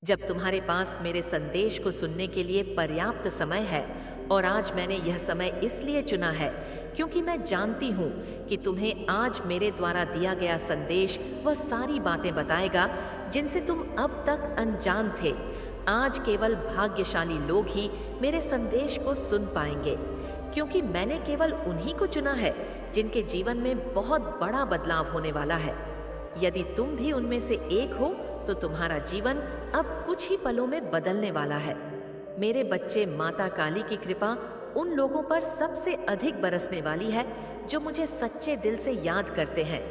जब तुम्हारे पास मेरे संदेश को सुनने के लिए पर्याप्त समय है, और आज मैंने यह समय इसलिए चुना है क्योंकि मैं जानती हूँ कि तुम्हें आज मेरे द्वारा दिया गया संदेश वह सारी बातें बताएगा जिनसे तुम अब तक अनजान थे। आज केवल भाग्यशाली लोग ही मेरे संदेश को सुन पाएंगे, क्योंकि मैंने केवल उन्हीं को चुना है जिनके जीवन में बहुत बड़ा बदलाव होने वाला है। यदि तुम भी उनमें से एक हो तो तुम्हारा जीवन अब कुछ ही पलों में बदलने वाला है। मेरे बच्चे, माता काली की कृपा उन लोगों पर सबसे अधिक बरसने वाली है जो मुझे सच्चे दिल से याद करते हैं।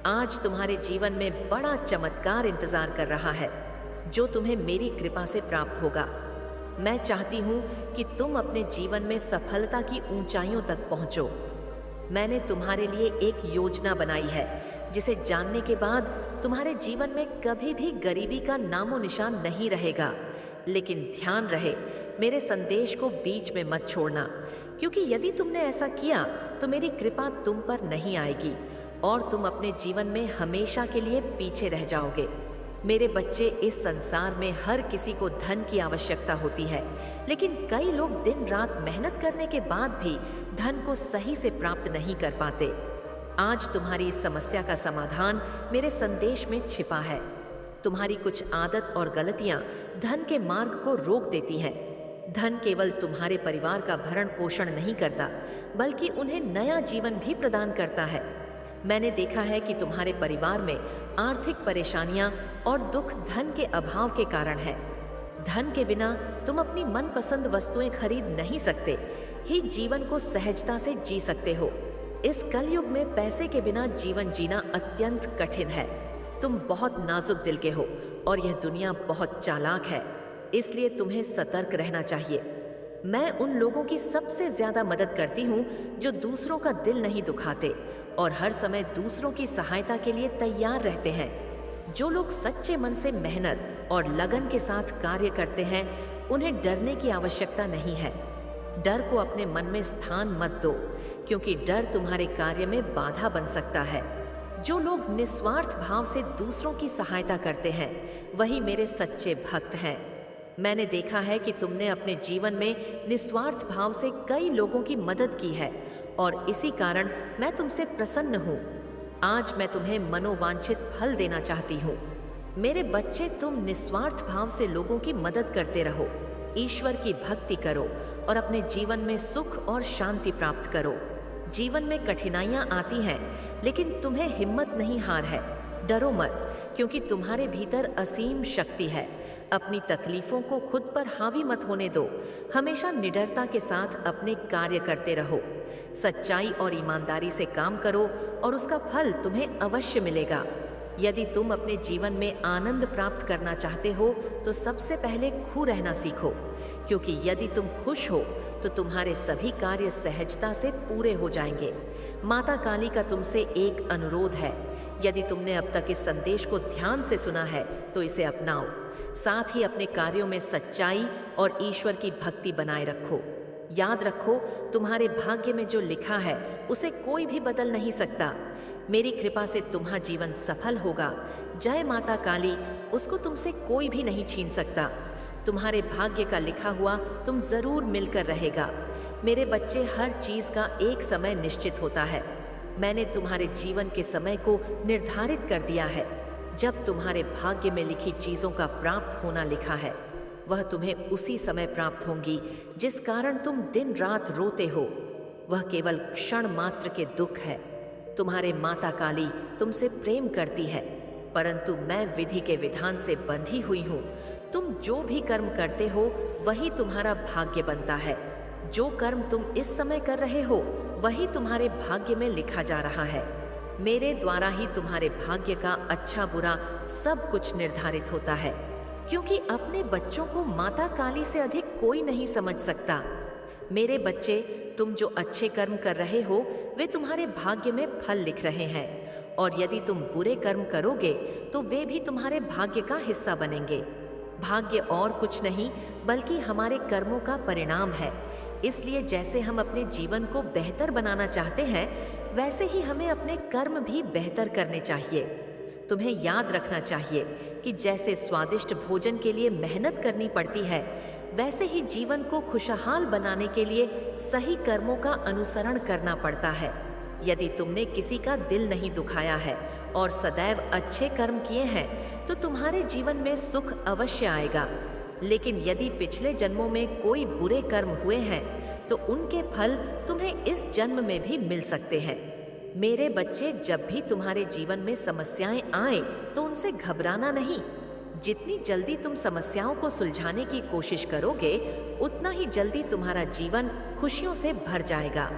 आज तुम्हारे जीवन में बड़ा चमत्कार इंतजार कर रहा है जो तुम्हें मेरी कृपा से प्राप्त होगा। मैं चाहती हूँ कि तुम अपने जीवन में सफलता की ऊंचाइयों तक पहुँचो। मैंने तुम्हारे लिए एक योजना बनाई है जिसे जानने के बाद तुम्हारे जीवन में कभी भी गरीबी का नामो निशान नहीं रहेगा। लेकिन ध्यान रहे, मेरे संदेश को बीच में मत छोड़ना, क्योंकि यदि तुमने ऐसा किया तो मेरी कृपा तुम पर नहीं आएगी और तुम अपने जीवन में हमेशा के लिए पीछे रह जाओगे। मेरे बच्चे, इस संसार में हर किसी को धन की आवश्यकता होती है, लेकिन कई लोग दिन रात मेहनत करने के बाद भी धन को सही से प्राप्त नहीं कर पाते। आज तुम्हारी इस समस्या का समाधान मेरे संदेश में छिपा है। तुम्हारी कुछ आदत और गलतियां धन के मार्ग को रोक देती हैं। धन केवल तुम्हारे परिवार का भरण पोषण नहीं करता, बल्कि उन्हें नया जीवन भी प्रदान करता है। मैंने देखा है कि तुम्हारे परिवार में आर्थिक परेशानियां और दुख धन के अभाव के कारण है। धन के बिना तुम अपनी मनपसंद वस्तुएं खरीद नहीं सकते ही जीवन को सहजता से जी सकते हो। इस कलयुग में पैसे के बिना जीवन जीना अत्यंत कठिन है। तुम बहुत नाजुक दिल के हो और यह दुनिया बहुत चालाक है, इसलिए तुम्हें सतर्क रहना चाहिए। मैं उन लोगों की सबसे ज्यादा मदद करती हूँ जो दूसरों का दिल नहीं दुखाते और हर समय दूसरों की सहायता के लिए तैयार रहते हैं। जो लोग सच्चे मन से मेहनत और लगन के साथ कार्य करते हैं, उन्हें डरने की आवश्यकता नहीं है। डर को अपने मन में स्थान मत दो, क्योंकि डर तुम्हारे कार्य में बाधा बन सकता है। जो लोग निस्वार्थ भाव से दूसरों की सहायता करते हैं, वही मेरे सच्चे भक्त हैं। मैंने देखा है कि तुमने अपने जीवन में निस्वार्थ भाव से कई लोगों की मदद की है और इसी कारण मैं तुमसे प्रसन्न हूँ। आज मैं तुम्हें मनोवांछित फल देना चाहती हूँ। मेरे बच्चे, तुम निस्वार्थ भाव से लोगों की मदद करते रहो, ईश्वर की भक्ति करो और अपने जीवन में सुख और शांति प्राप्त करो। जीवन में कठिनाइयाँ आती हैं, लेकिन तुम्हें हिम्मत नहीं हार है। डरो मत, क्योंकि तुम्हारे भीतर असीम शक्ति है। अपनी तकलीफों को खुद पर हावी मत होने दो। हमेशा निडरता के साथ अपने कार्य करते रहो। सच्चाई और ईमानदारी से काम करो और उसका फल तुम्हें अवश्य मिलेगा। यदि तुम अपने जीवन में आनंद प्राप्त करना चाहते हो तो सबसे पहले खुश रहना सीखो, क्योंकि यदि तुम खुश हो तो तुम्हारे सभी कार्य सहजता से पूरे हो जाएंगे। माता काली का तुमसे एक अनुरोध है, यदि तुमने अब तक इस संदेश को ध्यान से सुना है तो इसे अपनाओ। साथ ही अपने कार्यों में सच्चाई और ईश्वर की भक्ति बनाए रखो। याद रखो, तुम्हारे भाग्य में जो लिखा है उसे कोई भी बदल नहीं सकता। मेरी कृपा से तुम्हारा जीवन सफल होगा। जय माता काली, उसको तुमसे कोई भी नहीं छीन सकता। तुम्हारे भाग्य का लिखा हुआ तुम जरूर मिलकर रहेगा। मेरे बच्चे, हर चीज का एक समय निश्चित होता है। मैंने तुम्हारे जीवन के समय को निर्धारित कर दिया है। जब तुम्हारे भाग्य में लिखी चीजों का प्राप्त होना लिखा है, वह तुम्हें उसी समय प्राप्त होंगी जिस कारण तुम दिन रात रोते हो। वह केवल क्षण मात्र के दुख है। तुम्हारे माता काली तुमसे प्रेम करती है, परंतु मैं विधि के विधान से बंधी हुई हूँ। तुम जो भी कर्म करते हो वही तुम्हारा भाग्य बनता है। जो कर्म तुम इस समय कर रहे हो वही तुम्हारे भाग्य में लिखा जा रहा है। मेरे द्वारा ही तुम्हारे भाग्य का अच्छा बुरा सब कुछ निर्धारित होता है, क्योंकि अपने बच्चों को माता काली से अधिक कोई नहीं समझ सकता। मेरे बच्चे, तुम जो अच्छे कर्म कर रहे हो वे तुम्हारे भाग्य में फल लिख रहे हैं, और यदि तुम बुरे कर्म करोगे तो वे भी तुम्हारे भाग्य का हिस्सा बनेंगे। भाग्य और कुछ नहीं बल्कि हमारे कर्मों का परिणाम है। इसलिए जैसे हम अपने जीवन को बेहतर बनाना चाहते हैं, वैसे ही हमें अपने कर्म भी बेहतर करने चाहिए। तुम्हें याद रखना चाहिए कि जैसे स्वादिष्ट भोजन के लिए मेहनत करनी पड़ती है, वैसे ही जीवन को खुशहाल बनाने के लिए सही कर्मों का अनुसरण करना पड़ता है। यदि तुमने किसी का दिल नहीं दुखाया है और सदैव अच्छे कर्म किए हैं, तो तुम्हारे जीवन में सुख अवश्य आएगा। लेकिन यदि पिछले जन्मों में कोई बुरे कर्म हुए हैं, तो उनके फल तुम्हें इस जन्म में भी मिल सकते हैं। मेरे बच्चे, जब भी तुम्हारे जीवन में समस्याएं आए तो उनसे घबराना नहीं। जितनी जल्दी तुम समस्याओं को सुलझाने की कोशिश करोगे, उतना ही जल्दी तुम्हारा जीवन खुशियों से भर जाएगा।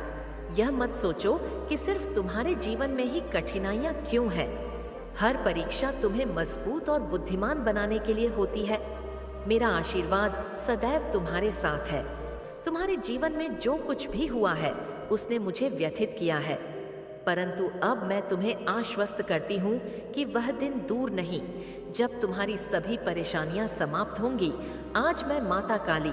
यह मत सोचो कि सिर्फ तुम्हारे जीवन में ही कठिनाइयां क्यों हैं। हर परीक्षा तुम्हें मजबूत और बुद्धिमान बनाने के लिए होती है। मेरा आशीर्वाद सदैव तुम्हारे साथ है। तुम्हारे जीवन में जो कुछ भी हुआ है, उसने मुझे व्यथित किया है, परंतु अब मैं तुम्हें आश्वस्त करती हूँ कि वह दिन दूर नहीं जब तुम्हारी सभी परेशानियां समाप्त होंगी। आज मैं माता काली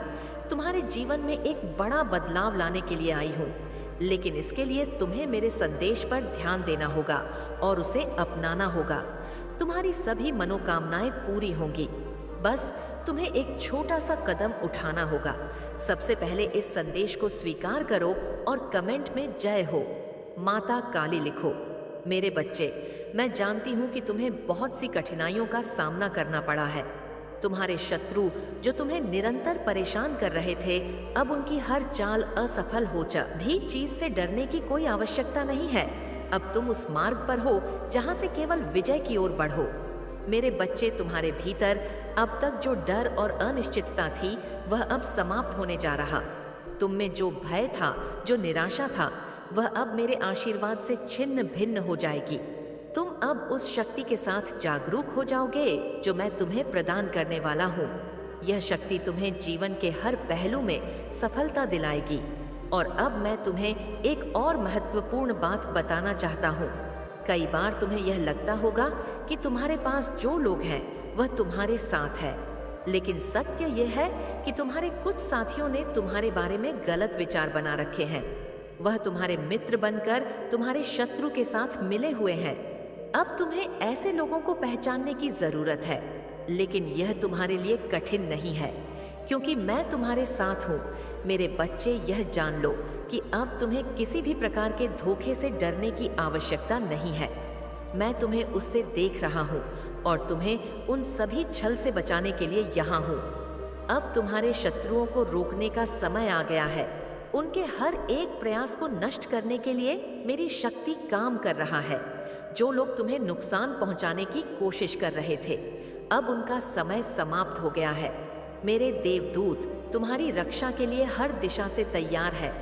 तुम्हारे जीवन में एक बड़ा बदलाव लाने के लिए आई हूँ, लेकिन इसके लिए तुम्हें मेरे संदेश पर ध्यान देना होगा और उसे अपनाना होगा। तुम्हारी सभी मनोकामनाएं पूरी होंगी। बस तुम्हें एक छोटा सा कदम उठाना होगा। सबसे पहले इस संदेश को स्वीकार करो और कमेंट में जय हो माता काली लिखो। मेरे बच्चे, मैं जानती हूँ कि तुम्हें बहुत सी कठिनाइयों का सामना करना पड़ा है। तुम्हारे शत्रु जो तुम्हें निरंतर परेशान कर रहे थे, अब उनकी हर चाल असफल हो जा भी चीज से डरने की कोई आवश्यकता नहीं है। अब तुम उस मार्ग पर हो जहाँ से केवल विजय की ओर बढ़ो। मेरे बच्चे, तुम्हारे भीतर अब तक जो डर और अनिश्चितता थी, वह अब समाप्त होने जा रहा। तुम में जो भय था, जो निराशा था, वह अब मेरे आशीर्वाद से छिन्न भिन्न हो जाएगी। तुम अब उस शक्ति के साथ जागरूक हो जाओगे जो मैं तुम्हें प्रदान करने वाला हूँ। यह शक्ति तुम्हें जीवन के हर पहलू में सफलता दिलाएगी। और अब मैं तुम्हें एक और महत्वपूर्ण बात बताना चाहता हूँ। कई बार तुम्हें यह लगता होगा कि तुम्हारे पास जो लोग हैं वह तुम्हारे साथ है, लेकिन सत्य यह है कि तुम्हारे कुछ साथियों ने तुम्हारे बारे में गलत विचार बना रखे हैं। वह तुम्हारे मित्र बनकर तुम्हारे शत्रु के साथ मिले हुए हैं। अब तुम्हें ऐसे लोगों को पहचानने की जरूरत है, लेकिन यह तुम्हारे लिए कठिन नहीं है, क्योंकि मैं तुम्हारे साथ हूँ। मेरे बच्चे, यह जान लो कि अब तुम्हें किसी भी प्रकार के धोखे से डरने की आवश्यकता नहीं है। मैं तुम्हें उससे देख रहा हूँ और तुम्हें उन सभी छल से बचाने के लिए यहाँ हूँ। अब तुम्हारे शत्रुओं को रोकने का समय आ गया है। उनके हर एक प्रयास को नष्ट करने के लिए मेरी शक्ति काम कर रहा है। जो लोग तुम्हें नुकसान पहुंचाने की कोशिश कर रहे थे, अब उनका समय समाप्त हो गया है। मेरे देवदूत तुम्हारी रक्षा के लिए हर दिशा से तैयार है।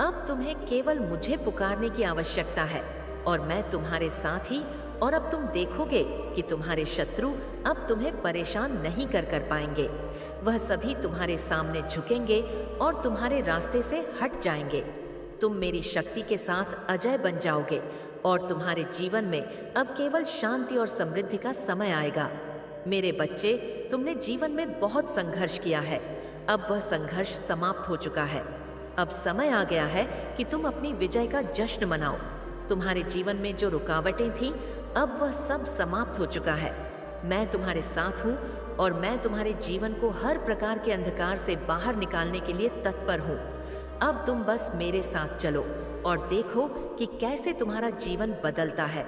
अब तुम्हें केवल मुझे पुकारने की आवश्यकता है और मैं तुम्हारे साथ ही। और अब तुम देखोगे कि तुम्हारे शत्रु अब तुम्हें परेशान नहीं कर पाएंगे। वह सभी तुम्हारे सामने झुकेंगे और तुम्हारे रास्ते से हट जाएंगे। तुम मेरी शक्ति के साथ अजय बन जाओगे और तुम्हारे जीवन में अब केवल शांति और समृद्धि का समय आएगा। मेरे बच्चे, तुमने जीवन में बहुत संघर्ष किया है। अब वह संघर्ष समाप्त हो चुका है। अब समय आ गया है कि तुम अपनी विजय का जश्न मनाओ। तुम्हारे जीवन में जो रुकावटें थीं, अब वह सब समाप्त हो चुका है। मैं तुम्हारे साथ हूँ और मैं तुम्हारे जीवन को हर प्रकार के अंधकार से बाहर निकालने के लिए तत्पर हूँ। अब तुम बस मेरे साथ चलो और देखो कि कैसे तुम्हारा जीवन बदलता है।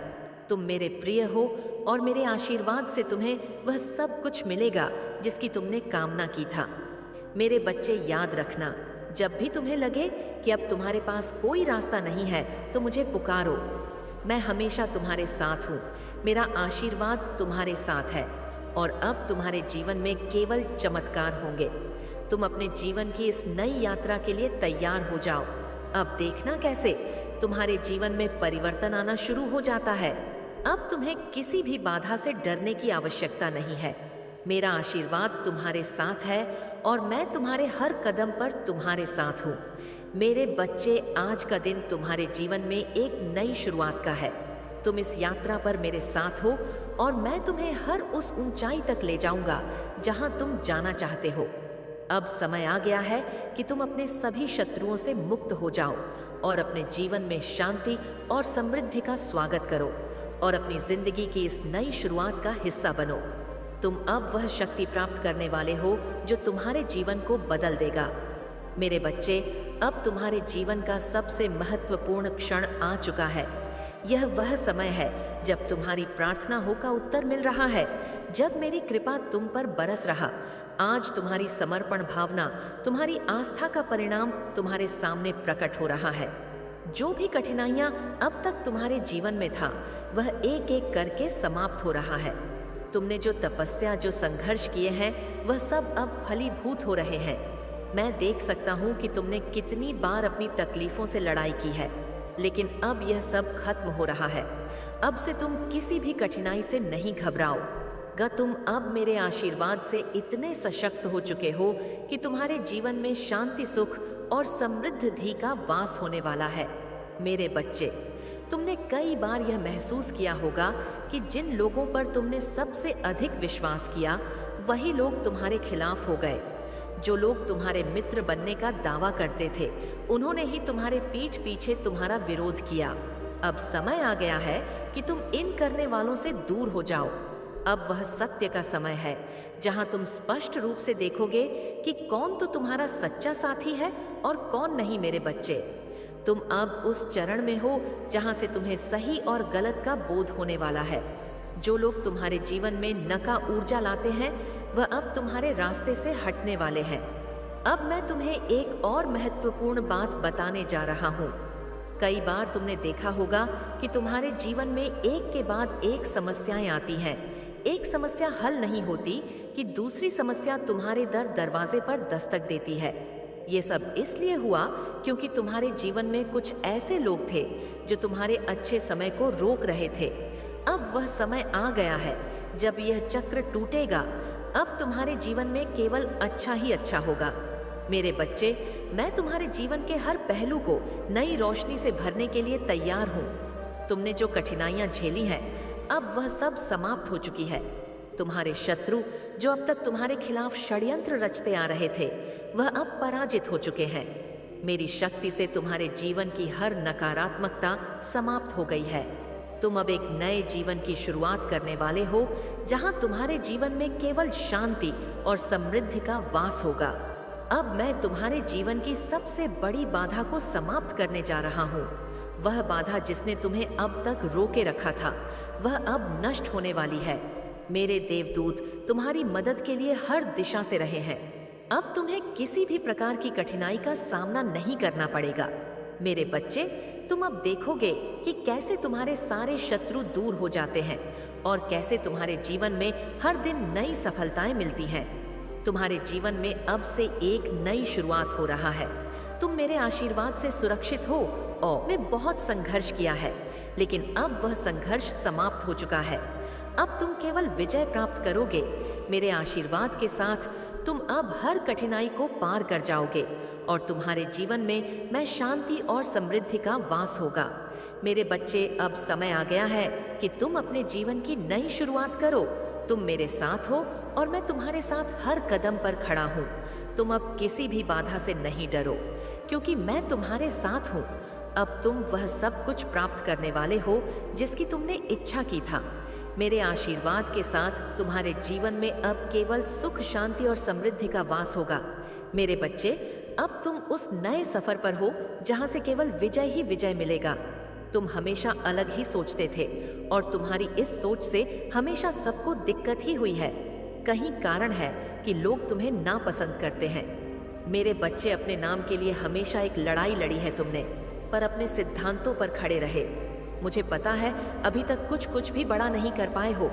तुम मेरे प्रिय हो और मेरे आशीर्वाद से तुम्हें वह सब कुछ मिलेगा जिसकी तुमने कामना की था। मेरे बच्चे, याद रखना, जब भी तुम्हें लगे कि अब तुम्हारे पास कोई रास्ता नहीं है, तो मुझे पुकारो। मैं हमेशा तुम्हारे साथ हूँ। मेरा आशीर्वाद तुम्हारे साथ है और अब तुम्हारे जीवन में केवल चमत्कार होंगे। तुम अपने जीवन की इस नई यात्रा के लिए तैयार हो जाओ। अब देखना कैसे तुम्हारे जीवन में परिवर्तन आना शुरू हो जाता है। अब तुम्हें किसी भी बाधा से डरने की आवश्यकता नहीं है। मेरा आशीर्वाद तुम्हारे साथ है और मैं तुम्हारे हर कदम पर तुम्हारे साथ हूँ। मेरे बच्चे, आज का दिन तुम्हारे जीवन में एक नई शुरुआत का है। तुम इस यात्रा पर मेरे साथ हो और मैं तुम्हें हर उस ऊंचाई तक ले जाऊंगा जहां तुम जाना चाहते हो। अब समय आ गया है कि तुम अपने सभी शत्रुओं से मुक्त हो जाओ और अपने जीवन में शांति और समृद्धि का स्वागत करो और अपनी जिंदगी की इस नई शुरुआत का हिस्सा बनो। तुम अब वह शक्ति प्राप्त करने वाले हो जो तुम्हारे जीवन को बदल देगा। मेरे बच्चे, अब तुम्हारे जीवन का सबसे महत्वपूर्ण क्षण आ चुका है। यह वह समय है जब तुम्हारी प्रार्थनाओं का उत्तर मिल रहा है, जब मेरी कृपा तुम पर बरस रहा। आज तुम्हारी समर्पण भावना, तुम्हारी आस्था का परिणाम तुम्हारे सामने प्रकट हो रहा है। जो भी कठिनाइयां अब तक तुम्हारे जीवन में था, वह एक एक करके समाप्त हो रहा है। तुमने जो तपस्या, जो संघर्ष किए हैं, वह सब अब फलीभूत हो रहे हैं। मैं देख सकता हूँ कि तुमने कितनी बार अपनी तकलीफों से लड़ाई की है, लेकिन अब यह सब खत्म हो रहा है। अब से तुम किसी भी कठिनाई से नहीं घबराओ। तुम अब मेरे आशीर्वाद से इतने सशक्त हो चुके हो कि तुम्हारे जीवन में शांति, सुख और समृद्धि का वास होने वाला है। मेरे बच्चे, तुमने कई बार यह महसूस किया होगा कि जिन लोगों पर तुमने सबसे अधिक विश्वास किया, वही लोग तुम्हारे खिलाफ हो गए। जो लोग तुम्हारे मित्र बनने का दावा करते थे, उन्होंने ही तुम्हारे पीठ पीछे तुम्हारा विरोध किया। अब समय आ गया है कि तुम इन करने वालों से दूर हो जाओ। अब वह सत्य का समय है जहां तुम स्पष्ट रूप से देखोगे कि कौन तो तुम्हारा सच्चा साथी है और कौन नहीं। मेरे बच्चे, तुम अब उस चरण में हो जहां से तुम्हें सही और गलत का बोध होने वाला है। जो लोग तुम्हारे जीवन में नका ऊर्जा लाते हैं, वह अब तुम्हारे रास्ते से हटने वाले हैं। अब मैं तुम्हें एक और महत्वपूर्ण बात बताने जा रहा हूँ। कई बार तुमने देखा होगा कि तुम्हारे जीवन में एक के बाद एक समस्याएं आती हैं। एक समस्या हल नहीं होती कि दूसरी समस्या तुम्हारे दरवाजे पर दस्तक देती है। ये सब इसलिए हुआ क्योंकि तुम्हारे जीवन में कुछ ऐसे लोग थे जो तुम्हारे अच्छे समय को रोक रहे थे। अब वह समय आ गया है जब यह चक्र टूटेगा। अब तुम्हारे जीवन में केवल अच्छा ही अच्छा होगा। मेरे बच्चे, मैं तुम्हारे जीवन के हर पहलू को नई रोशनी से भरने के लिए तैयार हूँ। तुमने जो कठिनाइयाँ झेली हैं, अब वह सब समाप्त हो चुकी है। तुम्हारे शत्रु जो अब तक तुम्हारे खिलाफ षड्यंत्र रचते आ रहे थे, वह अब पराजित हो चुके हैं। मेरी शक्ति से तुम्हारे जीवन की हर नकारात्मकता समाप्त हो गई है। तुम अब एक नए जीवन की शुरुआत करने वाले हो, जहां तुम्हारे जीवन में केवल शांति और समृद्धि का वास होगा। अब मैं तुम्हारे जीवन की सबसे बड़ी बाधा को समाप्त करने जा रहा हूँ। वह बाधा जिसने तुम्हें अब तक रोके रखा था, वह अब नष्ट होने वाली है। मेरे देवदूत तुम्हारी मदद के लिए हर दिशा से रहे हैं। अब तुम्हें किसी भी प्रकार की कठिनाई का सामना नहीं करना पड़ेगा। मेरे बच्चे, तुम अब देखोगे कि कैसे तुम्हारे सारे शत्रु दूर हो जाते हैं और कैसे तुम्हारे जीवन में हर दिन नई सफलताएं मिलती हैं। तुम्हारे जीवन में अब से एक नई शुरुआत हो रहा है। तुम मेरे आशीर्वाद से सुरक्षित हो और मैं बहुत संघर्ष किया है, लेकिन अब वह संघर्ष समाप्त हो चुका है। अब तुम केवल विजय प्राप्त करोगे। मेरे आशीर्वाद के साथ तुम अब हर कठिनाई को पार कर जाओगे और तुम्हारे जीवन में मैं शांति और समृद्धि का वास होगा। मेरे बच्चे, अब समय आ गया है कि तुम अपने जीवन की नई शुरुआत करो। तुम मेरे साथ हो और मैं तुम्हारे साथ हर कदम पर खड़ा हूँ। तुम अब किसी भी बाधा से नहीं डरो, क्योंकि मैं तुम्हारे साथ हूँ। अब तुम वह सब कुछ प्राप्त करने वाले हो जिसकी तुमने इच्छा की था। मेरे आशीर्वाद के साथ तुम्हारे जीवन में अब केवल सुख, शांति और समृद्धि का वास होगा। मेरे बच्चे, अब तुम उस नए सफर पर हो जहां से केवल विजय ही विजय मिलेगा। तुम हमेशा अलग ही सोचते थे और तुम्हारी इस सोच से हमेशा सबको दिक्कत ही हुई है। कहीं कारण है कि लोग तुम्हें नापसंद करते हैं। मेरे बच्चे, अपने नाम के लिए हमेशा एक लड़ाई लड़ी है तुमने, पर अपने सिद्धांतों पर खड़े रहे। मुझे पता है अभी तक कुछ भी बड़ा नहीं कर पाए हो।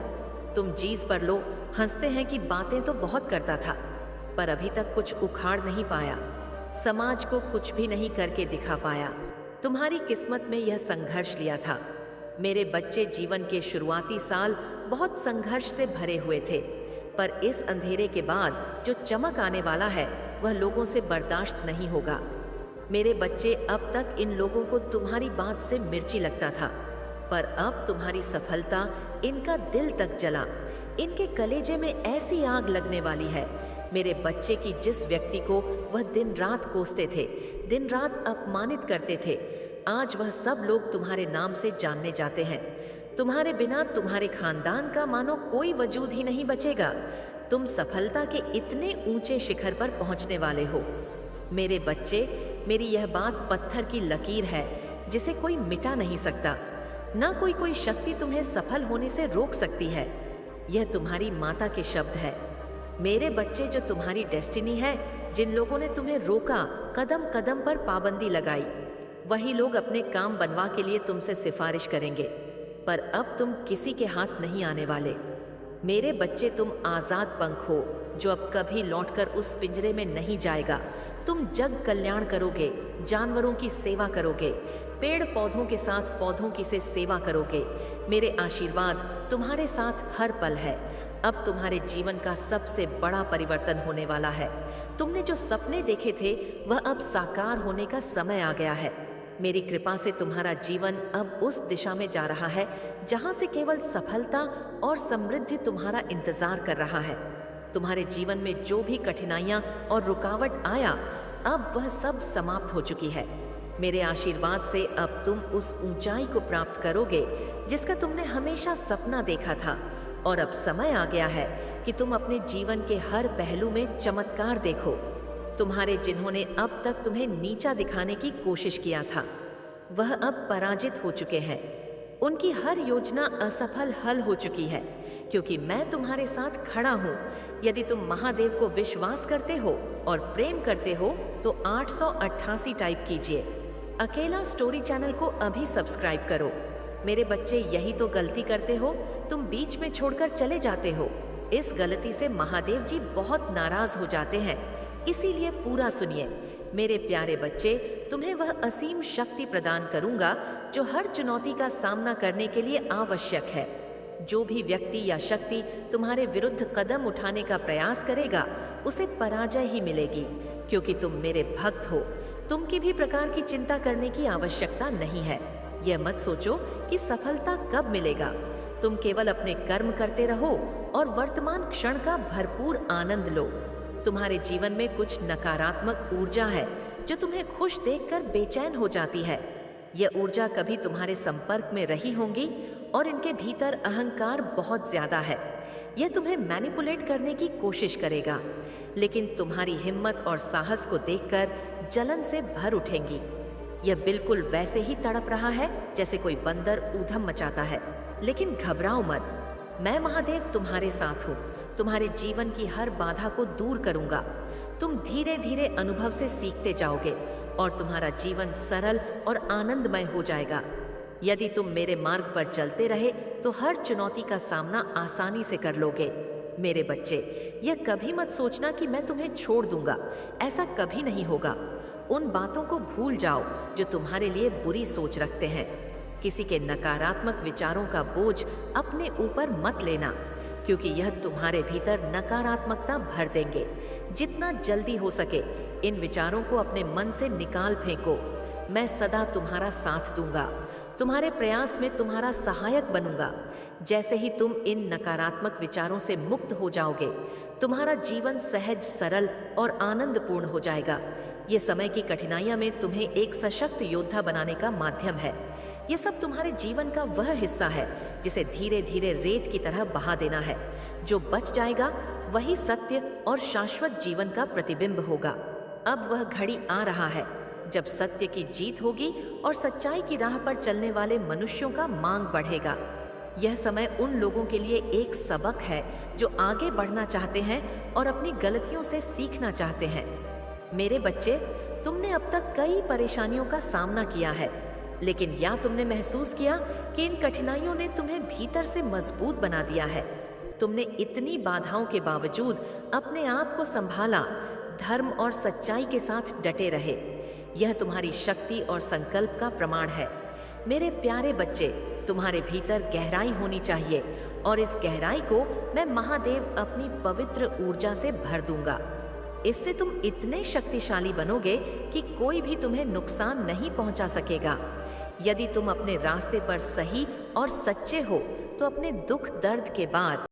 तुम जीज पर लो, हंसते हैं कि बातें तो बहुत करता था, पर अभी तक कुछ उखाड़ नहीं पाया, समाज को कुछ भी नहीं करके दिखा पाया। तुम्हारी किस्मत में यह संघर्ष लिया था। मेरे बच्चे, जीवन के शुरुआती साल बहुत संघर्ष से भरे हुए थे, पर इस अंधेरे के बाद जो चमक आने वाला है वह लोगों से बर्दाश्त नहीं होगा। मेरे बच्चे, अब तक इन लोगों को तुम्हारी बात से मिर्ची लगता था, पर अब तुम्हारी सफलता इनका दिल तक जला। इनके कलेजे में ऐसी आग लगने वाली है मेरे बच्चे की जिस व्यक्ति को वह दिन रात कोसते थे, दिन रात अपमानित करते थे, आज वह सब लोग तुम्हारे नाम से जानने जाते हैं। तुम्हारे बिना तुम्हारे खानदान का मानो कोई वजूद ही नहीं बचेगा। तुम सफलता के इतने ऊंचे शिखर पर पहुंचने वाले हो। मेरे बच्चे, मेरी यह बात पत्थर की लकीर है जिसे कोई मिटा नहीं सकता। ना कोई शक्ति तुम्हें सफल होने से रोक सकती है। यह तुम्हारी माता के शब्द है। मेरे बच्चे, जो तुम्हारी डेस्टिनी है, जिन लोगों ने तुम्हें रोका, कदम कदम पर पाबंदी लगाई, वही लोग अपने काम बनवा के लिए तुमसे सिफारिश करेंगे, पर अब तुम किसी के हाथ नहीं आने वाले। मेरे बच्चे, तुम आज़ाद पंख हो जो अब कभी लौटकर उस पिंजरे में नहीं जाएगा। तुम जग कल्याण करोगे, जानवरों की सेवा करोगे, पेड़ पौधों के साथ पौधों की से सेवा करोगे। मेरे आशीर्वाद तुम्हारे साथ हर पल है। अब तुम्हारे जीवन का सबसे बड़ा परिवर्तन होने वाला है। तुमने जो सपने देखे थे वह अब साकार होने का समय आ गया है। मेरी कृपा से तुम्हारा जीवन अब उस दिशा में जा रहा है जहां से केवल सफलता और समृद्धि तुम्हारा इंतजार कर रहा है। तुम्हारे जीवन में जो भी कठिनाइयां और रुकावट आया, अब वह सब समाप्त हो चुकी है। मेरे आशीर्वाद से अब तुम उस ऊंचाई को प्राप्त करोगे जिसका तुमने हमेशा सपना देखा था। और अब समय आ गया है कि तुम अपने जीवन के हर पहलू में चमत्कार देखो। तुम्हारे जिन्होंने अब तक तुम्हें नीचा दिखाने की कोशिश किया था, वह अब पराजित हो चुके हैं। उनकी हर योजना असफल हल हो चुकी है, क्योंकि मैं तुम्हारे साथ खड़ा हूँ। यदि तुम महादेव को विश्वास करते हो और प्रेम करते हो तो 888 टाइप कीजिए। अकेला स्टोरी चैनल को अभी सब्सक्राइब करो। मेरे बच्चे, यही तो गलती करते हो, तुम बीच में छोड़कर चले जाते हो। इस गलती से महादेव जी बहुत नाराज हो जाते हैं, इसीलिए पूरा सुनिए। मेरे प्यारे बच्चे, तुम्हें वह असीम शक्ति प्रदान करूंगा जो हर चुनौती का सामना करने के लिए आवश्यक है। जो भी व्यक्ति या शक्ति तुम्हारे विरुद्ध कदम उठाने का प्रयास करेगा, उसे पराजय ही मिलेगी, क्योंकि तुम मेरे भक्त हो। तुम की भी प्रकार की चिंता करने की आवश्यकता नहीं है। यह मत सोचो कि सफलता कब मिलेगा। तुम केवल अपने कर्म करते रहो और वर्तमान क्षण का भरपूर आनंद लो। तुम्हारे जीवन में कुछ नकारात्मक ऊर्जा है जो तुम्हें खुश देखकर बेचैन हो जाती है। यह ऊर्जा कभी तुम्हारे संपर्क में रही होंगी और इनके भीतर अहंकार बहुत ज्यादा है। यह तुम्हें मैनिपुलेट करने की कोशिश करेगा, लेकिन तुम्हारी हिम्मत और साहस को देखकर जलन से भर उठेंगी। यह बिल्कुल वैसे ही तड़प रहा है जैसे कोई बंदर ऊधम मचाता है। लेकिन घबराओ मत, मैं महादेव तुम्हारे साथ हूँ। तुम्हारे जीवन की हर बाधा को दूर करूंगा। तुम धीरे धीरे अनुभव से सीखते जाओगे और तुम्हारा जीवन सरल और आनंदमय हो जाएगा। यदि तुम मेरे मार्ग पर चलते रहे तो हर चुनौती का सामना आसानी से कर लोगे। मेरे बच्चे, यह कभी मत सोचना कि मैं तुम्हें छोड़ दूंगा। ऐसा कभी नहीं होगा। उन बातों को भूल जाओ जो तुम्हारे लिए बुरी सोच रखते हैं। किसी के नकारात्मक विचारों का बोझ अपने ऊपर मत लेना, क्योंकि यह तुम्हारे भीतर नकारात्मकता भर देंगे। जितना जल्दी हो सके इन विचारों को अपने मन से निकाल फेंको। मैं सदा तुम्हारा साथ दूंगा, तुम्हारे प्रयास में तुम्हारा सहायक बनूंगा। जैसे ही तुम इन नकारात्मक विचारों से मुक्त हो जाओगे, तुम्हारा जीवन सहज, सरल और आनंदपूर्ण हो जाएगा। ये समय की कठिनाइयां में तुम्हें एक सशक्त योद्धा बनाने का माध्यम है। ये सब तुम्हारे जीवन का वह हिस्सा है जिसे धीरे धीरे रेत की तरह बहा देना है। जो बच जाएगा वही सत्य और शाश्वत जीवन का प्रतिबिंब होगा। अब वह घड़ी आ रहा है जब सत्य की जीत होगी और सच्चाई की राह पर चलने वाले मनुष्यों का मांग बढ़ेगा। यह समय उन लोगों के लिए एक सबक है जो आगे बढ़ना चाहते हैं और अपनी गलतियों से सीखना चाहते हैं। मेरे बच्चे, तुमने अब तक कई परेशानियों का सामना किया है, लेकिन या तुमने महसूस किया कि इन कठिनाइयों ने तुम्हें भीतर से मजबूत बना दिया है। तुमने इतनी बाधाओं के बावजूद अपने आप को संभाला, धर्म और सच्चाई के साथ डटे रहे। यह तुम्हारी शक्ति और संकल्प का प्रमाण है। मेरे प्यारे बच्चे, तुम्हारे भीतर गहराई होनी चाहिए और इस गहराई को मैं महादेव अपनी पवित्र ऊर्जा से भर दूंगा। इससे तुम इतने शक्तिशाली बनोगे कि कोई भी तुम्हें नुकसान नहीं पहुंचा सकेगा। यदि तुम अपने रास्ते पर सही और सच्चे हो तो अपने दुख दर्द के बाद